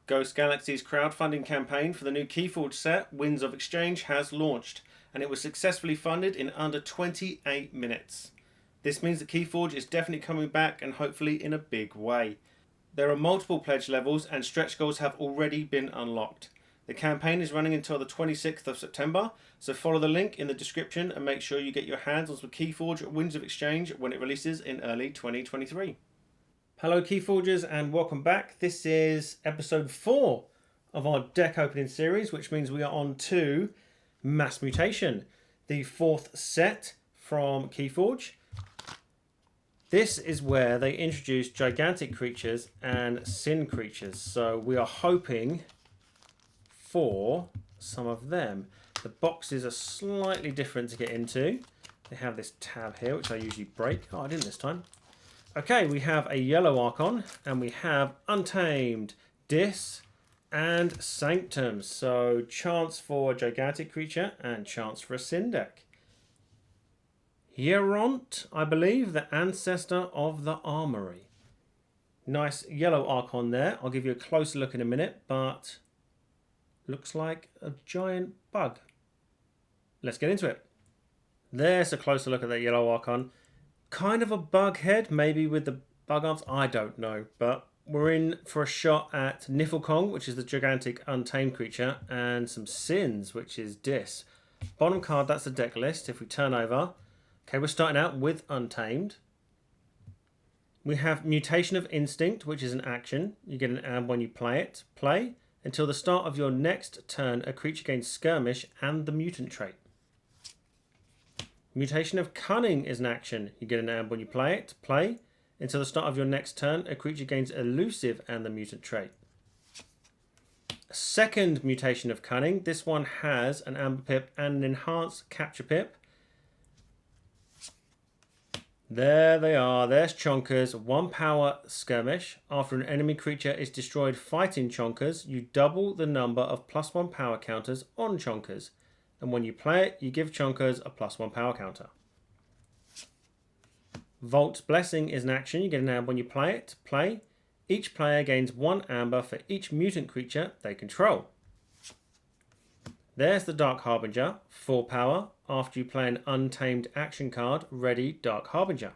Ghost Galaxy's crowdfunding campaign for the new Keyforge set, Winds of Exchange, has launched, and it was successfully funded in under 28 minutes. This means that Keyforge is definitely coming back, and hopefully in a big way. There are multiple pledge levels and stretch goals have already been unlocked. The campaign is running until the 26th of September, so follow the link in the description and make sure you get your hands on some Keyforge Winds of Exchange when it releases in early 2023. Hello Keyforgers and welcome back. This is episode 4 of our deck opening series, which means we are on to Mass Mutation, the 4th set from Keyforge. This is where they introduce gigantic creatures and sin creatures, so we are hoping for some of them. The boxes are slightly different to get into. They have this tab here, which I usually break. Oh, I didn't this time. Okay, we have a yellow Archon, and we have Untamed, Dis, and Sanctum. So, chance for a gigantic creature and chance for a sin deck. Yeront, I believe, the ancestor of the armory. Nice yellow Archon there. I'll give you a closer look in a minute, but looks like a giant bug. Let's get into it. There's a closer look at that yellow Archon. Kind of a bug head, maybe with the bug arms, I don't know. But we're in for a shot at Niflkong, which is the gigantic untamed creature, and some Sins, which is Dis. Bottom card, that's the deck list. If we turn over, okay, we're starting out with Untamed. We have Mutation of Instinct, which is an action. You get an amp when you play it. Play. Until the start of your next turn, a creature gains Skirmish and the mutant trait. Mutation of Cunning is an action. You get an amp when you play it. Play. Until the start of your next turn, a creature gains Elusive and the mutant trait. Second Mutation of Cunning. This one has an Amber Pip and an Enhanced Capture Pip. There they are. There's Chonkers. 1 power Skirmish. After an enemy creature is destroyed fighting Chonkers, you double the number of +1 power counters on Chonkers. And when you play it, you give Chonkers a +1 power counter. Volt's Blessing is an action. You get an amber when you play it. Play. Each player gains 1 amber for each mutant creature they control. There's the Dark Harbinger, 4 power. After you play an Untamed action card, ready Dark Harbinger.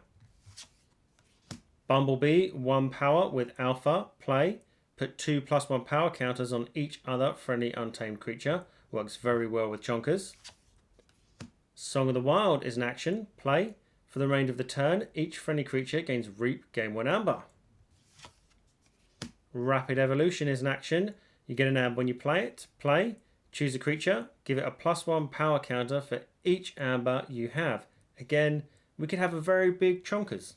Bumblebee, 1 power with Alpha. Play. Put 2 +1 power counters on each other friendly Untamed creature. Works very well with Chonkers. Song of the Wild is an action. Play. For the remainder of the turn, each friendly creature gains Reap, gain 1 amber. Rapid Evolution is an action. You get an amber when you play it. Play. Choose a creature. Give it a +1 power counter for each amber you have. Again, we could have a very big Chonkers.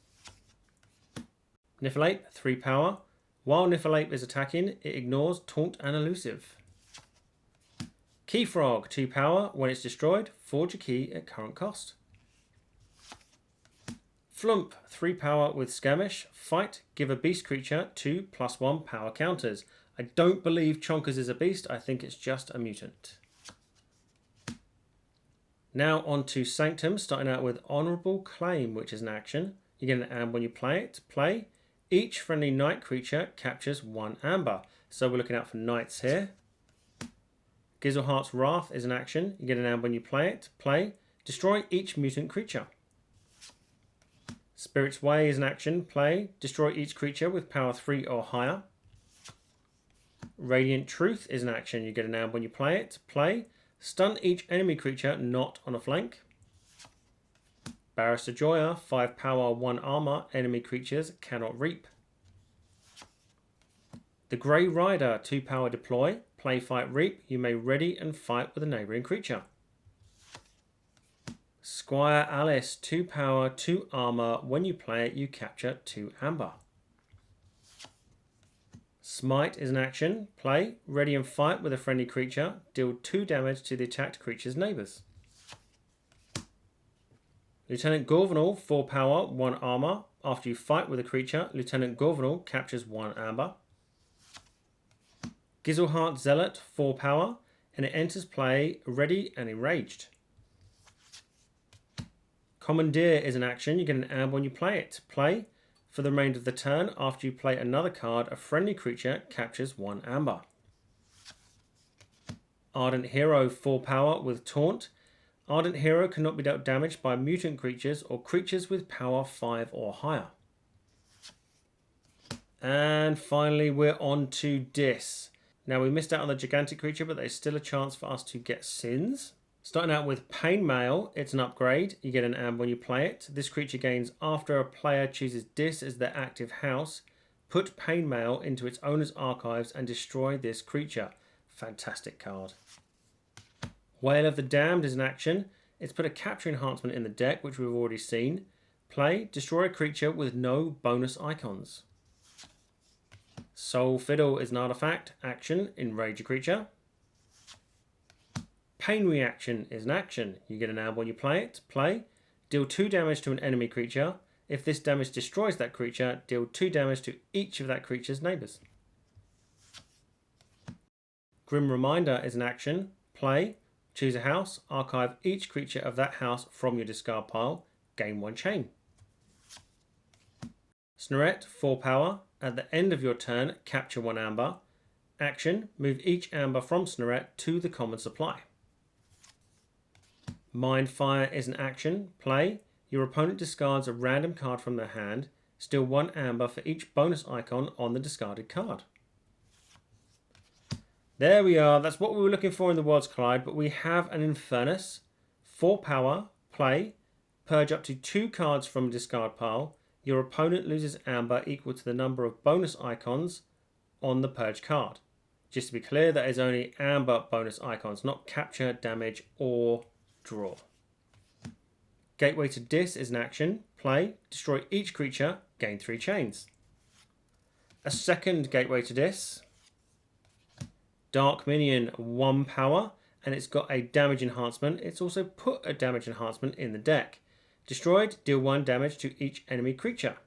Niflkong, 3 power. While Niflkong is attacking, it ignores Taunt and Elusive. Keyfrog, 2 power. When it's destroyed, forge a key at current cost. Flump, 3 power with Skirmish. Fight, give a beast creature 2 +1 power counters. I don't believe Chonkers is a beast. I think it's just a mutant. Now on to Sanctum, starting out with Honourable Claim, which is an action. You get an amber when you play it. Play. Each friendly knight creature captures 1 amber. So we're looking out for knights here. Gizelheart's Wrath is an action. You get an amber when you play it. Play. Destroy each mutant creature. Spirit's Way is an action. Play. Destroy each creature with power 3 or higher. Radiant Truth is an action. You get an amber when you play it. Play. Stun each enemy creature not on a flank. Barrister Joya, 5 power, 1 armor. Enemy creatures cannot reap. The Grey Rider, 2 power deploy. Play, fight, reap. You may ready and fight with a neighbouring creature. Squire Alice, 2 power, 2 armor. When you play it, you capture 2 amber. Smite is an action. Play, ready and fight with a friendly creature. Deal 2 damage to the attacked creature's neighbours. Lieutenant Gorvenal, 4 power, 1 armor. After you fight with a creature, Lieutenant Gorvenal captures 1 amber. Gizelheart Zealot, 4 power, and it enters play ready and enraged. Commandeer is an action. You get an amber when you play it. Play. For the remainder of the turn, after you play another card, a friendly creature captures 1 amber. Ardent Hero 4 power with Taunt. Ardent Hero cannot be dealt damage by mutant creatures or creatures with power 5 or higher. And finally we're on to Dis. Now we missed out on the gigantic creature, but there's still a chance for us to get Sins. Starting out with Pain Mail, it's an upgrade. You get an amber when you play it. This creature gains after a player chooses Dis as their active house. Put Pain Mail into its owner's archives and destroy this creature. Fantastic card. Wail of the Damned is an action. It's put a capture enhancement in the deck, which we've already seen. Play, destroy a creature with no bonus icons. Soul Fiddle is an artifact. Action, enrage a creature. Pain Reaction is an action. You get an amber when you play it. Play, deal 2 damage to an enemy creature. If this damage destroys that creature, deal 2 damage to each of that creature's neighbours. Grim Reminder is an action. Play, choose a house, archive each creature of that house from your discard pile, gain 1 chain. Snorret, 4 power. At the end of your turn, capture 1 amber. Action, move each amber from Snorret to the common supply. Mindfire is an action. Play, your opponent discards a random card from their hand. Steal 1 amber for each bonus icon on the discarded card. There we are. That's what we were looking for in the Worlds Collide, but we have an Infernus. 4 power. Play, purge up to 2 cards from a discard pile. Your opponent loses amber equal to the number of bonus icons on the purge card. Just to be clear, that is only amber bonus icons, not capture, damage, or draw. Gateway to Dis is an action. Play, destroy each creature, gain 3 chains. A second Gateway to Dis. Dark Minion, 1 power, and it's got a damage enhancement. It's also put a damage enhancement in the deck. Destroyed, deal 1 damage to each enemy creature.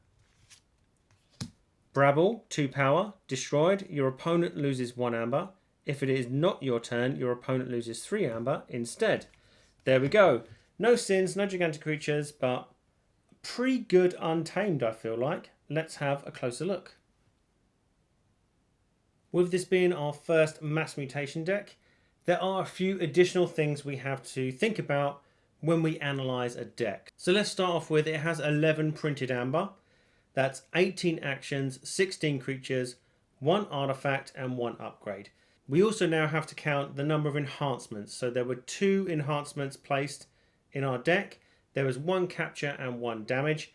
Brabble, 2 power. Destroyed, your opponent loses 1 amber. If it is not your turn, your opponent loses 3 amber instead. There we go. No Sins, no gigantic creatures, but pretty good Untamed, I feel like. Let's have a closer look. With this being our first Mass Mutation deck, there are a few additional things we have to think about when we analyse a deck. So let's start off with, it has 11 printed amber. That's 18 actions, 16 creatures, 1 artifact and 1 upgrade. We also now have to count the number of enhancements. So there were 2 enhancements placed in our deck. There was 1 capture and 1 damage.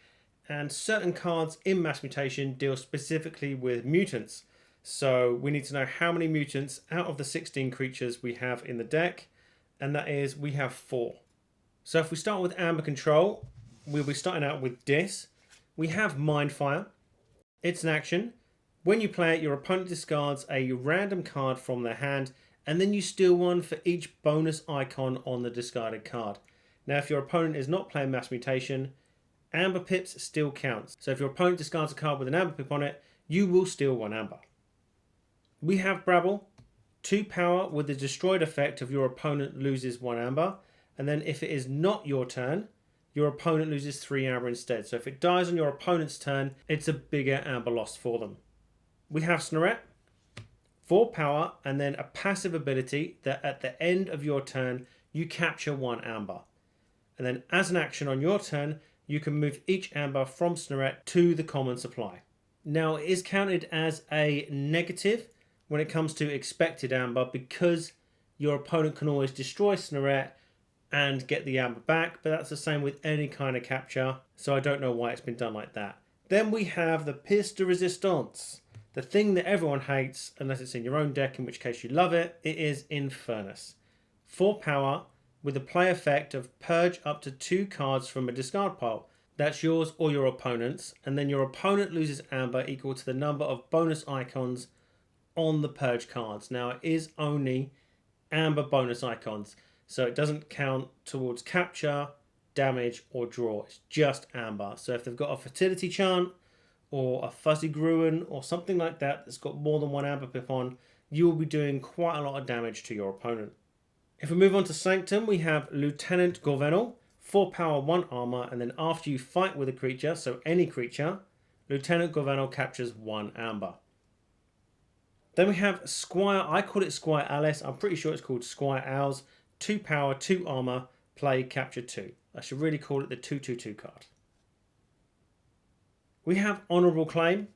And certain cards in Mass Mutation deal specifically with mutants. So we need to know how many mutants out of the 16 creatures we have in the deck. And that is, we have 4. So if we start with Amber Control, we'll be starting out with Dis. We have Mindfire. It's an action. When you play it, your opponent discards a random card from their hand, and then you steal 1 for each bonus icon on the discarded card. Now, if your opponent is not playing Mass Mutation, Amber Pips still counts. So if your opponent discards a card with an Amber Pip on it, you will steal 1 amber. We have Brabble. 2 power with the destroyed effect of your opponent loses 1 amber. And then if it is not your turn, your opponent loses 3 amber instead. So if it dies on your opponent's turn, it's a bigger amber loss for them. We have Snorret. 4 power and then a passive ability that at the end of your turn, you capture 1 amber. And then as an action on your turn, you can move each amber from Snorret to the common supply. Now it is counted as a negative when it comes to expected amber because your opponent can always destroy Snorret and get the amber back, but that's the same with any kind of capture, so I don't know why it's been done like that. Then we have the Pièce de Résistance, the thing that everyone hates, unless it's in your own deck, in which case you love it. It is Infernus. 4 power with the play effect of purge up to 2 cards from a discard pile. That's yours or your opponent's, and then your opponent loses amber equal to the number of bonus icons on the purge cards. Now it is only amber bonus icons, so it doesn't count towards capture, damage or draw. It's just amber. So if they've got a fertility chant or a fuzzy Gruen or something like that that's got more than 1 amber pip on, you will be doing quite a lot of damage to your opponent. If we move on to Sanctum, we have Lieutenant Gorvenal. 4 power, 1 armor, and then after you fight with a creature, so any creature, Lieutenant Governor captures 1 amber. Then we have Squire, I call it Squire Alice, I'm pretty sure it's called Squire Owls. 2 power, 2 armor, play, capture 2. I should really call it the 2/2/2 card. We have Honourable Claim.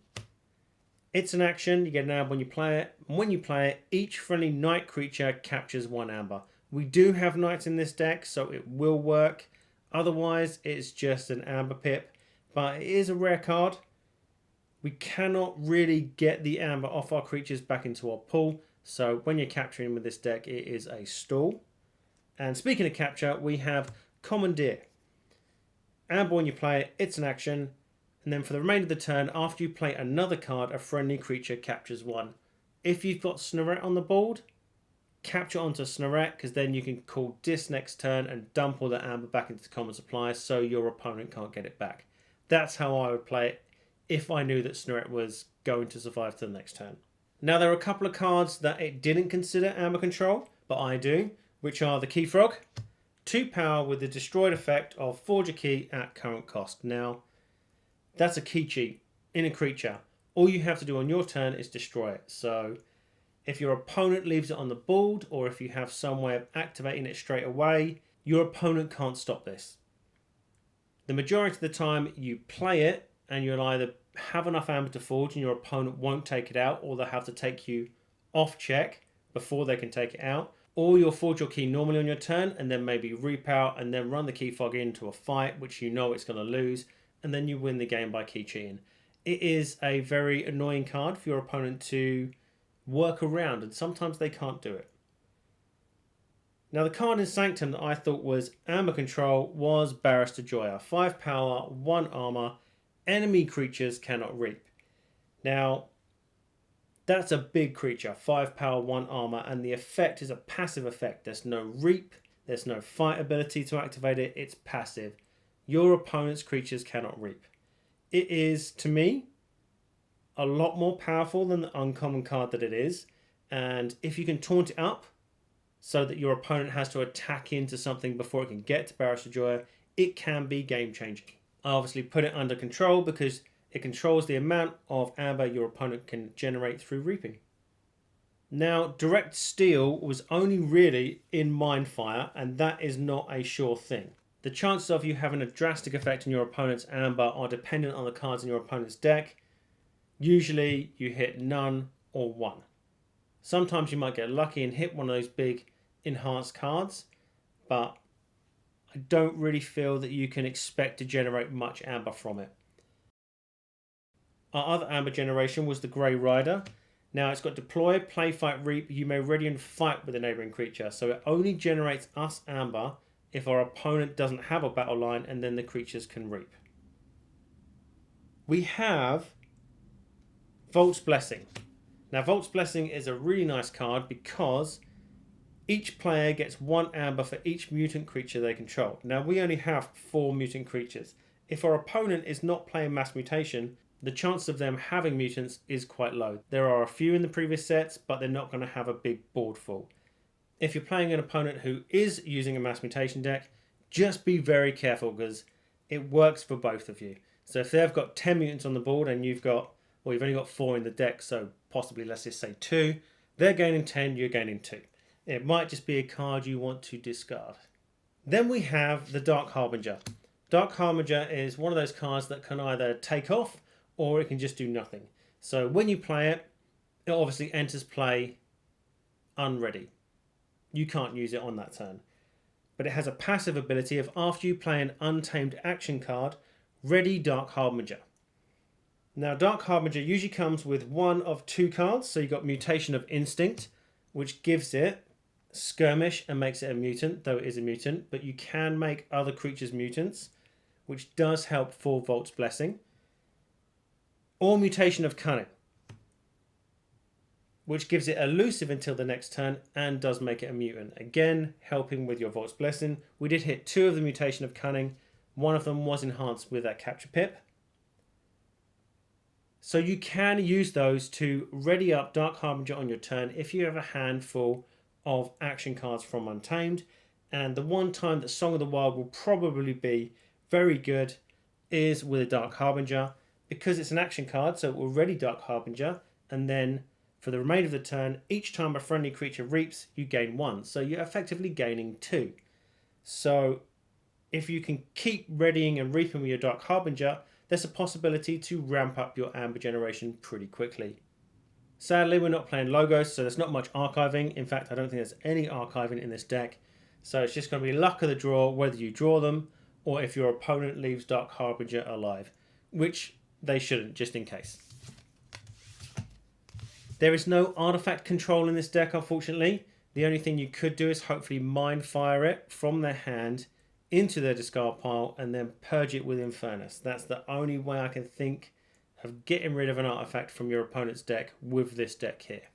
It's an action, you get an amber when you play it. When you play it, each friendly knight creature captures 1 amber. We do have knights in this deck, so it will work. Otherwise, it's just an amber pip. But it is a rare card. We cannot really get the amber off our creatures back into our pool. So when you're capturing with this deck, it is a stall. And speaking of capture, we have Commandeer. Amber when you play it, it's an action. And then for the remainder of the turn, after you play another card, a friendly creature captures 1. If you've got Snoret on the board, capture onto Snoret, because then you can call Dis next turn and dump all the amber back into the common supply so your opponent can't get it back. That's how I would play it if I knew that Snoret was going to survive to the next turn. Now there are a couple of cards that it didn't consider amber control, but I do, which are the Key Frog, 2 power with the destroyed effect of forge a key at current cost. Now, that's a key cheat in a creature. All you have to do on your turn is destroy it. So if your opponent leaves it on the board, or if you have some way of activating it straight away, your opponent can't stop this. The majority of the time you play it and you'll either have enough amber to forge and your opponent won't take it out, or they'll have to take you off check before they can take it out, or you'll forge your key normally on your turn and then maybe repower and then run the Key Frog into a fight which you know it's going to lose, and then you win the game by key cheating. It is a very annoying card for your opponent to work around, and sometimes they can't do it. Now the card in Sanctum that I thought was amber control was Barrister Joya. 5 power, 1 armor, enemy creatures cannot reap. Now that's a big creature, 5 power, 1 armor, and the effect is a passive effect. There's no reap, there's no fight ability to activate it, it's passive. Your opponent's creatures cannot reap. It is, to me, a lot more powerful than the uncommon card that it is. And if you can taunt it up so that your opponent has to attack into something before it can get to Barrister Joya, it can be game changing. I obviously put it under control because it controls the amount of amber your opponent can generate through reaping. Now, direct steal was only really in Mindfire, and that is not a sure thing. The chances of you having a drastic effect on your opponent's amber are dependent on the cards in your opponent's deck. Usually you hit none or 1. Sometimes you might get lucky and hit one of those big enhanced cards, but I don't really feel that you can expect to generate much amber from it. Our other amber generation was the Grey Rider. Now it's got deploy, play, fight, reap. You may ready and fight with a neighbouring creature, so it only generates us amber if our opponent doesn't have a battle line, and then the creatures can reap. We have Vault's Blessing. Now Vault's Blessing is a really nice card because each player gets 1 amber for each mutant creature they control. Now we only have 4 mutant creatures. If our opponent is not playing Mass Mutation, the chance of them having mutants is quite low. There are a few in the previous sets, but they're not going to have a big board full. If you're playing an opponent who is using a Mass Mutation deck, just be very careful because it works for both of you. So if they've got 10 mutants on the board and you've only got 4 in the deck, so possibly let's just say 2, they're gaining 10, you're gaining 2. It might just be a card you want to discard. Then we have the Dark Harbinger. Dark Harbinger is one of those cards that can either take off or it can just do nothing. So when you play it, it obviously enters play unready. You can't use it on that turn. But it has a passive ability of after you play an untamed action card, ready Dark Harbinger. Now Dark Harbinger usually comes with 1 of 2 cards. So you've got Mutation of Instinct, which gives it Skirmish and makes it a mutant, though it is a mutant. But you can make other creatures mutants, which does help for Vault's Blessing. Or Mutation of Cunning, which gives it elusive until the next turn and does make it a mutant. Again, helping with your Vault's Blessing. We did hit 2 of the Mutation of Cunning. One of them was enhanced with that Capture Pip. So you can use those to ready up Dark Harbinger on your turn if you have a handful of action cards from Untamed. And the one time that Song of the Wild will probably be very good is with a Dark Harbinger. because it's an action card, so it will ready Dark Harbinger, and then for the remainder of the turn, each time a friendly creature reaps, you gain 1. So you're effectively gaining 2. So if you can keep readying and reaping with your Dark Harbinger, there's a possibility to ramp up your Amber generation pretty quickly. Sadly, we're not playing logos, so there's not much archiving. In fact, I don't think there's any archiving in this deck. So it's just going to be luck of the draw whether you draw them or if your opponent leaves Dark Harbinger alive, which they shouldn't, just in case. There is no artifact control in this deck, unfortunately. The only thing you could do is hopefully mind fire it from their hand into their discard pile and then purge it with Infernus. That's the only way I can think of getting rid of an artifact from your opponent's deck with this deck here.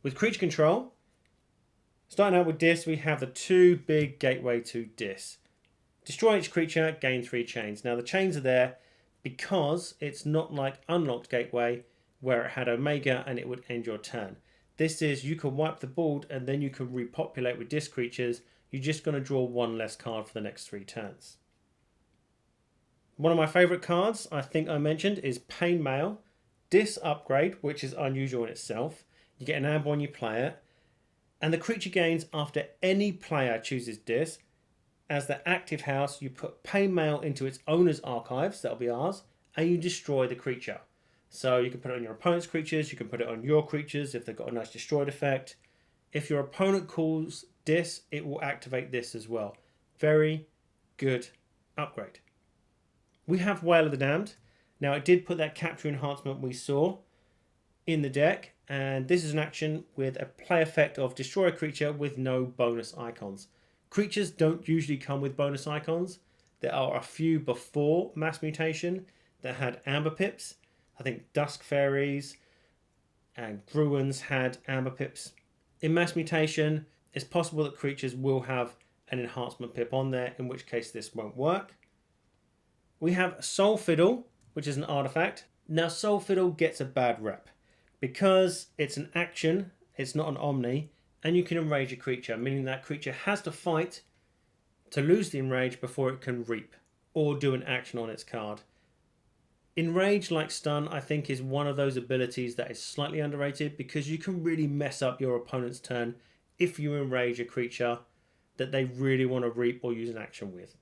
With creature control, starting out with Dis, we have the 2 big gateway to Dis. Destroy each creature, gain 3 chains. Now the chains are there because it's not like Unlocked Gateway where it had Omega and it would end your turn. This is you can wipe the board and then you can repopulate with Dis creatures. You're just going to draw 1 less card for the next 3 turns. One of my favourite cards, I think I mentioned, is Pain Mail. Dis upgrade, which is unusual in itself. You get an amber when you play it. And the creature gains after any player chooses Dis. As the active house, you put Pain Mail into its owner's archives, that'll be ours, and you destroy the creature. So you can put it on your opponent's creatures, you can put it on your creatures if they've got a nice destroyed effect. If your opponent calls Dis, it will activate this as well. Very good upgrade. We have Wail of the Damned. Now it did put that capture enhancement we saw in the deck, and this is an action with a play effect of destroy a creature with no bonus icons. Creatures don't usually come with bonus icons. There are a few before Mass Mutation that had Amber Pips. I think Dusk Fairies and Gruans had Amber Pips. In Mass Mutation, it's possible that creatures will have an enhancement pip on there, in which case this won't work. We have Soul Fiddle, which is an artifact. Now Soul Fiddle gets a bad rep because it's an action, it's not an Omni, and you can enrage a creature, meaning that creature has to fight to lose the enrage before it can reap or do an action on its card. Enrage, like Stun, I think is one of those abilities that is slightly underrated because you can really mess up your opponent's turn if you enrage a creature that they really want to reap or use an action with.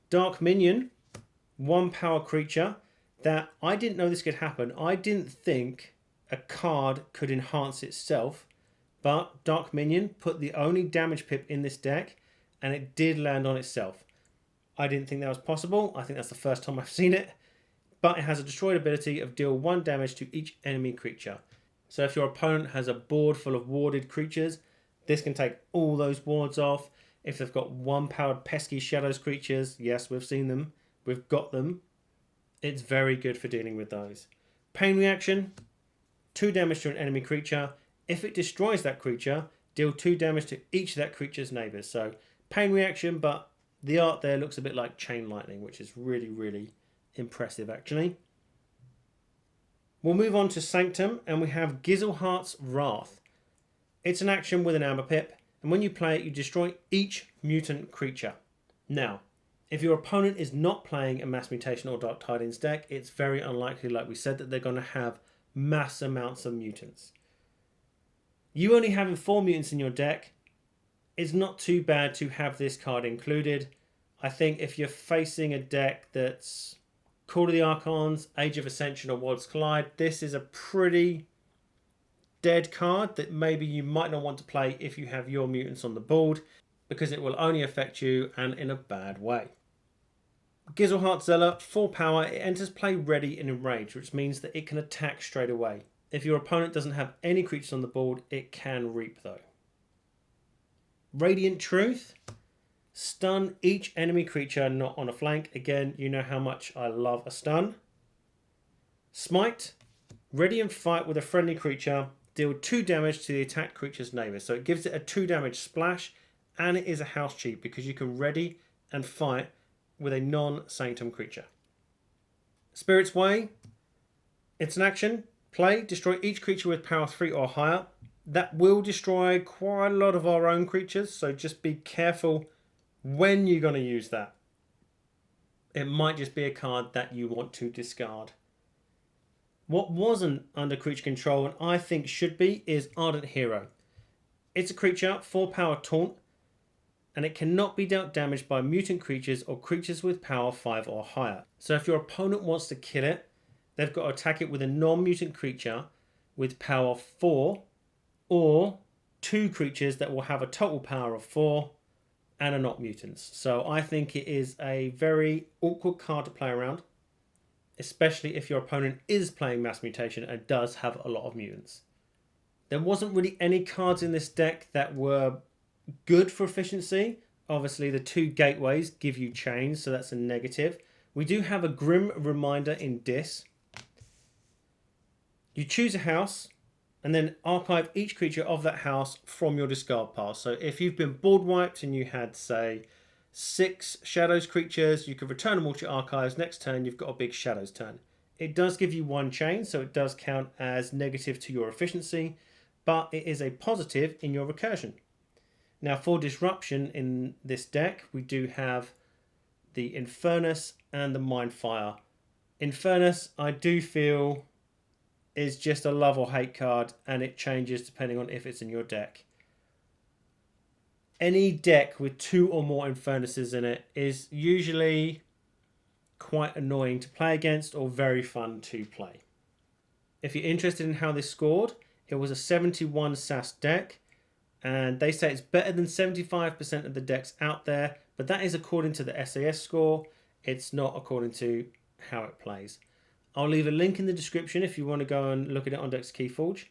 Dark Minion, 1 power creature that I didn't know this could happen. I didn't think a card could enhance itself, but Dark Minion put the only damage pip in this deck and it did land on itself. I didn't think that was possible. I think that's the first time I've seen it. But it has a destroyed ability of deal 1 damage to each enemy creature. So if your opponent has a board full of warded creatures, this can take all those wards off. If they've got 1-powered pesky shadows creatures, yes, we've seen them. We've got them. It's very good for dealing with those. Pain reaction, 2 damage to an enemy creature. If it destroys that creature, deal 2 damage to each of that creature's neighbours. So pain reaction, but the art there looks a bit like Chain Lightning, which is really, really impressive, actually. We'll move on to Sanctum, and we have Gizelhart's Wrath. It's an action with an Amber Pip, and when you play it, you destroy each mutant creature. Now, if your opponent is not playing a Mass Mutation or Dark Tidings deck, it's very unlikely, like we said, that they're going to have mass amounts of mutants. You only having 4 mutants in your deck, it's not too bad to have this card included. I think if you're facing a deck that's Call of the Archons, Age of Ascension or Worlds Collide, this is a pretty dead card that maybe you might not want to play if you have your mutants on the board, because it will only affect you and in a bad way. Gizelhart Zealot, 4 power, it enters play ready and enraged, which means that it can attack straight away. If your opponent doesn't have any creatures on the board, it can reap though. Radiant Truth, stun each enemy creature not on a flank. Again, you know how much I love a stun. Smite, ready and fight with a friendly creature, deal 2 damage to the attacked creature's neighbour. So it gives it a 2 damage splash, and it is a house cheat because you can ready and fight with a non-Sanctum creature. Spirit's Way, it's an action. Play, destroy each creature with power 3 or higher. That will destroy quite a lot of our own creatures, so just be careful when you're going to use that. it might just be a card that you want to discard. What wasn't under creature control and I think should be is Ardent Hero. It's a creature, 4 power taunt, and it cannot be dealt damage by mutant creatures or creatures with power 5 or higher. So if your opponent wants to kill it, they've got to attack it with a non-mutant creature with power 4 or 2 creatures that will have a total power of 4 and are not mutants. So I think it is a very awkward card to play around, especially if your opponent is playing Mass Mutation and does have a lot of mutants. There wasn't really any cards in this deck that were good for efficiency. Obviously the 2 gateways give you chains, so that's a negative. We do have a Grim Reminder in Dis. You choose a house and then archive each creature of that house from your discard pile. So if you've been board wiped and you had, say, 6 Shadows creatures, you could return them all to your archives. Next turn you've got a big Shadows turn. It does give you 1 chain, so it does count as negative to your efficiency, but it is a positive in your recursion. Now for disruption in this deck, we do have the Infernus and the Mindfire. Infernus, I do feel, is just a love or hate card, and it changes depending on if it's in your deck. Any deck with 2 or more Infernuses in it is usually quite annoying to play against or very fun to play. If you're interested in how this scored, it was a 71 SAS deck, and they say it's better than 75% of the decks out there, but that is according to the SAS score. It's not according to how it plays. I'll leave a link in the description if you want to go and look at it on Dex Keyforge,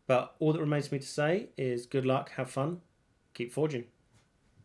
but all that remains for me to say is good luck, have fun, keep forging.